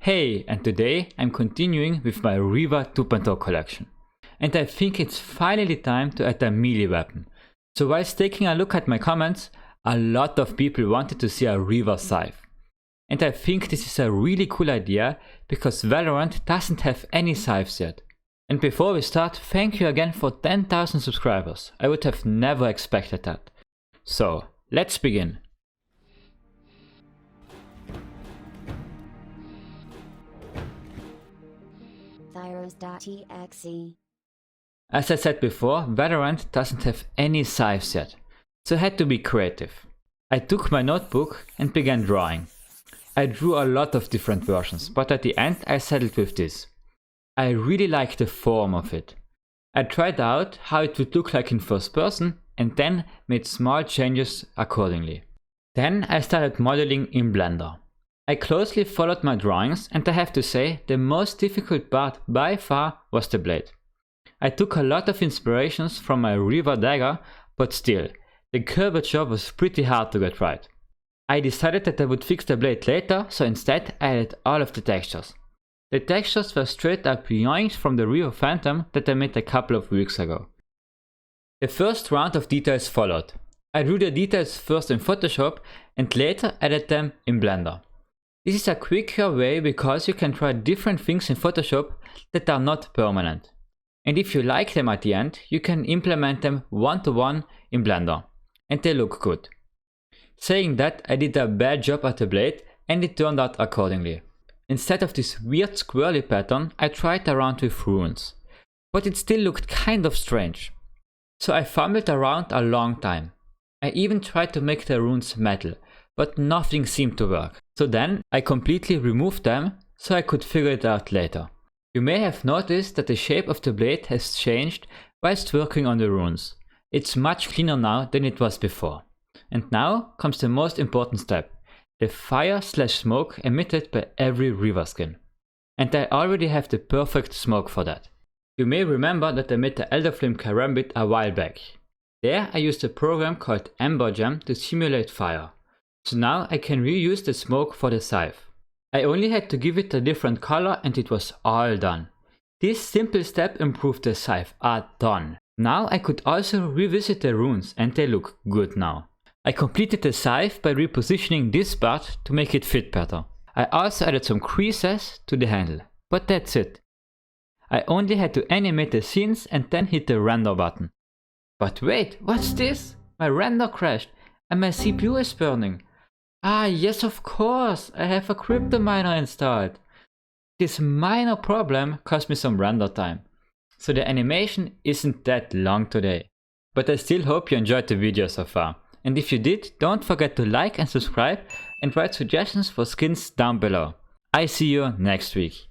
Hey, and today I'm continuing with my Reaver 2.0 collection. And I think it's finally time to add a melee weapon. So whilst taking a look at my comments, a lot of people wanted to see a Reave Scythe. And I think this is a really cool idea because Valorant doesn't have any scythes yet. And before we start, thank you again for 10,000 subscribers. I would have never expected that. So, let's begin. Thyros.exe. As I said before, Valorant doesn't have any scythes yet, so I had to be creative. I took my notebook and began drawing. I drew a lot of different versions, but at the end I settled with this. I really liked the form of it. I tried out how it would look like in first person and then made small changes accordingly. Then I started modeling in Blender. I closely followed my drawings and I have to say the most difficult part by far was the blade. I took a lot of inspirations from my Reaver dagger, but still, the curvature was pretty hard to get right. I decided that I would fix the blade later, so instead I added all of the textures. The textures were straight up yoinked from the Reaver Phantom that I made a couple of weeks ago. The first round of details followed. I drew the details first in Photoshop and later added them in Blender. This is a quicker way because you can try different things in Photoshop that are not permanent. And if you like them at the end, you can implement them one-to-one in Blender. And they look good. Saying that, I did a bad job at the blade and it turned out accordingly. Instead of this weird squirrely pattern, I tried around with runes. But it still looked kind of strange. So I fumbled around a long time. I even tried to make the runes metal, but nothing seemed to work. So then I completely removed them so I could figure it out later. You may have noticed that the shape of the blade has changed whilst working on the runes. It's much cleaner now than it was before. And now comes the most important step. The fire/smoke emitted by every Reaver skin. And I already have the perfect smoke for that. You may remember that I made the Elder Flame Karambit a while back. There I used a program called Ember Jam to simulate fire. So now I can reuse the smoke for the scythe. I only had to give it a different color and it was all done. This simple step improved the scythe a ton. Now I could also revisit the runes and they look good now. I completed the scythe by repositioning this part to make it fit better. I also added some creases to the handle, but that's it. I only had to animate the scenes and then hit the render button. But wait, what's this? My render crashed and my CPU is burning. Ah yes, of course, I have a crypto miner installed. This minor problem cost me some render time. So the animation isn't that long today. But I still hope you enjoyed the video so far. And if you did, don't forget to like and subscribe and write suggestions for skins down below. I see you next week.